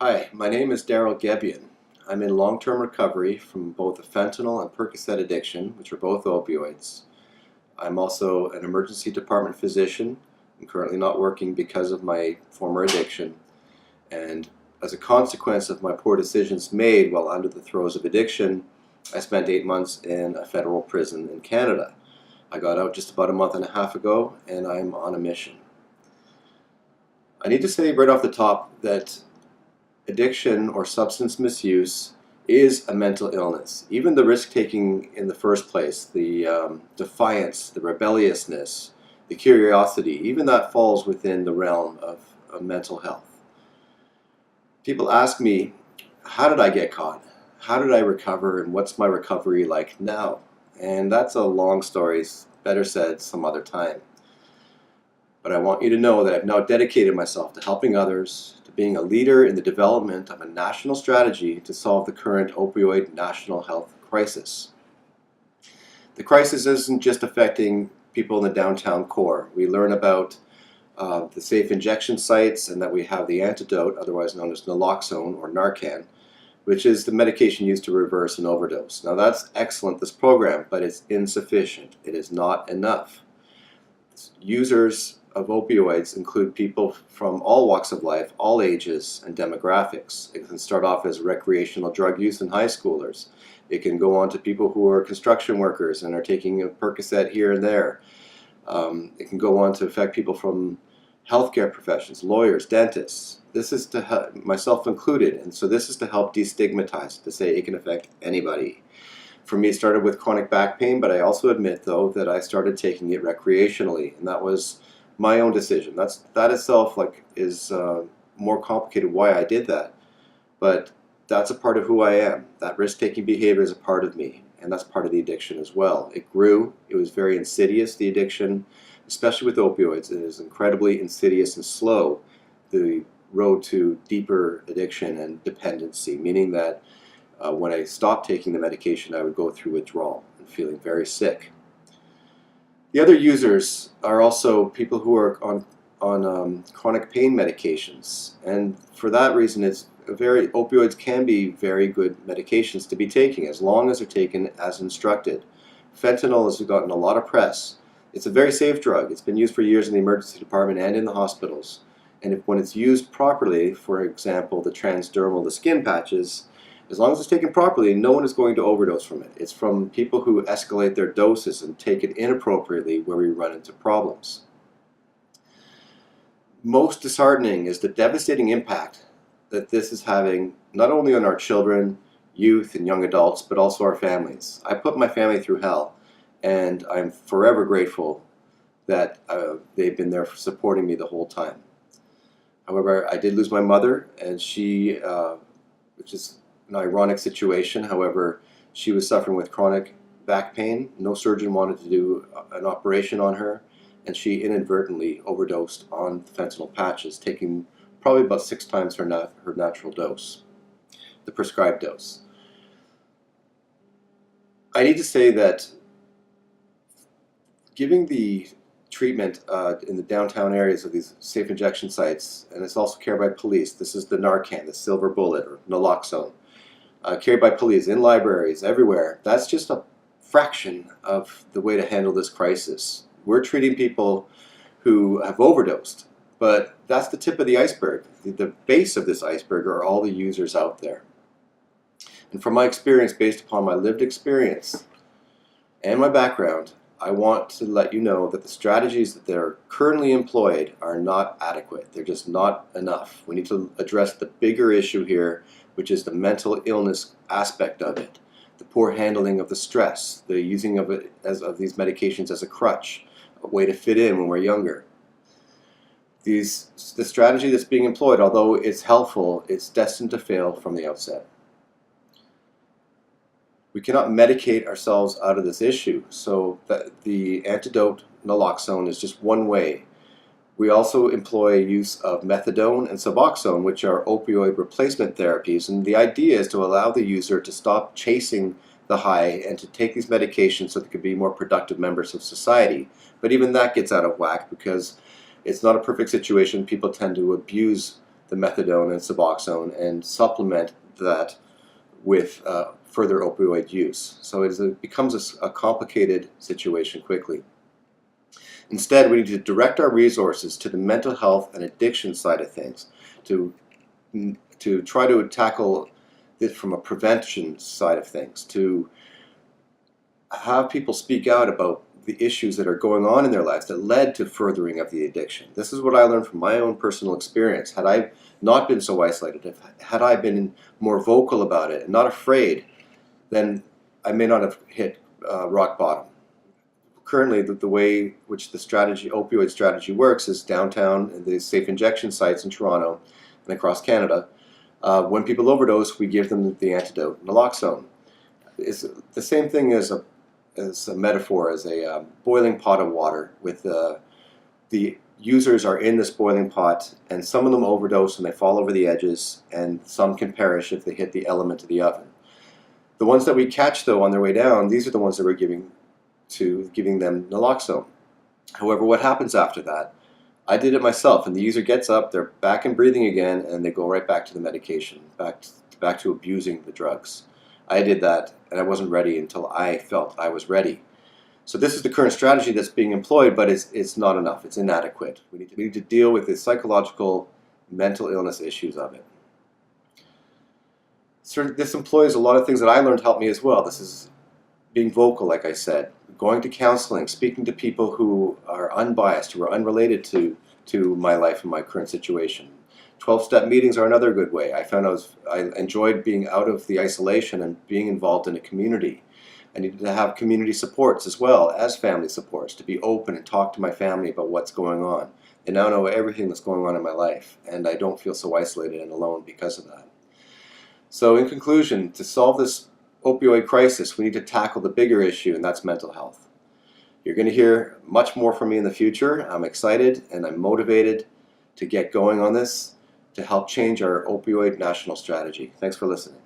Hi, my name is Darryl Gebien. I'm in long-term recovery from both a fentanyl and Percocet addiction, which are both opioids. I'm also an emergency department physician. I'm currently not working because of my former addiction. And as a consequence of my poor decisions made while under the throes of addiction, I spent 8 months in a federal prison in Canada. I got out just about a month and a half ago, and I'm on a mission. I need to say right off the top that addiction or substance misuse is a mental illness. Even the risk-taking in the first place, the defiance, the rebelliousness, the curiosity, even that falls within the realm of mental health. People ask me, how did I get caught? How did I recover, and what's my recovery like now? And that's a long story, better said some other time. But I want you to know that I've now dedicated myself to helping others, to being a leader in the development of a national strategy to solve the current opioid national health crisis. The crisis isn't just affecting people in the downtown core. We learn about the safe injection sites and that we have the antidote, otherwise known as naloxone or Narcan, which is the medication used to reverse an overdose. Now that's excellent, this program, but it's insufficient. It is not enough. Users of opioids include people from all walks of life, all ages and demographics. It can start off as recreational drug use in high schoolers. It can go on to people who are construction workers and are taking a Percocet here and there. It can go on to affect people from healthcare professions, lawyers, dentists. This is to help, myself included, and so this is to help destigmatize, to say it can affect anybody. For me, it started with chronic back pain, but I also admit, though, that I started taking it recreationally, and that was my own decision. That itself is more complicated why I did that, but that's a part of who I am. That risk-taking behavior is a part of me, and that's part of the addiction as well. It grew. It was very insidious, the addiction, especially with opioids. It is incredibly insidious and slow, the road to deeper addiction and dependency, meaning that when I stopped taking the medication, I would go through withdrawal and feeling very sick. The other users are also people who are on chronic pain medications, and for that reason, opioids can be very good medications to be taking as long as they're taken as instructed. Fentanyl has gotten a lot of press. It's a very safe drug. It's been used for years in the emergency department and in the hospitals. And when it's used properly, for example, the transdermal, the skin patches, as long as it's taken properly, no one is going to overdose from it. It's from people who escalate their doses and take it inappropriately where we run into problems. Most disheartening is the devastating impact that this is having not only on our children, youth, and young adults, but also our families. I put my family through hell, and I'm forever grateful that they've been there for supporting me the whole time. However, I did lose my mother, and she, which is an ironic situation. However, she was suffering with chronic back pain. No surgeon wanted to do an operation on her, and she inadvertently overdosed on fentanyl patches, taking probably about 6 times her natural dose, the prescribed dose. I need to say that giving the treatment in the downtown areas of these safe injection sites, and it's also carried by police. This is the Narcan, the silver bullet, or naloxone, carried by police in libraries, everywhere. That's just a fraction of the way to handle this crisis. We're treating people who have overdosed, but that's the tip of the iceberg. The base of this iceberg are all the users out there. And from my experience, based upon my lived experience and my background, I want to let you know that the strategies that are currently employed are not adequate. They're just not enough. We need to address the bigger issue here, which is the mental illness aspect of it, the poor handling of the stress, the using of these medications as a crutch, a way to fit in when we're younger. The strategy that's being employed, although it's helpful, it's destined to fail from the outset. We cannot medicate ourselves out of this issue, so the antidote naloxone is just one way. We also employ use of methadone and Suboxone, which are opioid replacement therapies, and the idea is to allow the user to stop chasing the high and to take these medications so they can be more productive members of society. But even that gets out of whack because it's not a perfect situation. People tend to abuse the methadone and Suboxone and supplement that with further opioid use. So it becomes a complicated situation quickly. Instead, we need to direct our resources to the mental health and addiction side of things, to try to tackle this from a prevention side of things, to have people speak out about the issues that are going on in their lives that led to furthering of the addiction. This is what I learned from my own personal experience. Had I not been so isolated, had I been more vocal about it and not afraid, then I may not have hit rock bottom. Currently, the way which the opioid strategy works is downtown, the safe injection sites in Toronto and across Canada. When people overdose, we give them the antidote, naloxone. It's the same thing as a metaphor, as a boiling pot of water. With the users are in this boiling pot, and some of them overdose and they fall over the edges, and some can perish if they hit the element of the oven. The ones that we catch, though, on their way down, these are the ones that we're giving them naloxone. However, what happens after that? I did it myself, and the user gets up, they're back and breathing again, and they go right back to the medication, back to abusing the drugs. I did that, and I wasn't ready until I felt I was ready. So this is the current strategy that's being employed, but it's not enough. It's inadequate. We need to deal with the psychological, mental illness issues of it. So this employs a lot of things that I learned helped me as well. This is being vocal, like I said, going to counseling, speaking to people who are unbiased, who are unrelated to my life and my current situation. 12-step meetings are another good way. I found I enjoyed being out of the isolation and being involved in a community. I needed to have community supports as well as family supports, to be open and talk to my family about what's going on. They now know everything that's going on in my life, and I don't feel so isolated and alone because of that. So in conclusion, to solve this opioid crisis, we need to tackle the bigger issue, and that's mental health. You're going to hear much more from me in the future. I'm excited and I'm motivated to get going on this to help change our opioid national strategy. Thanks for listening.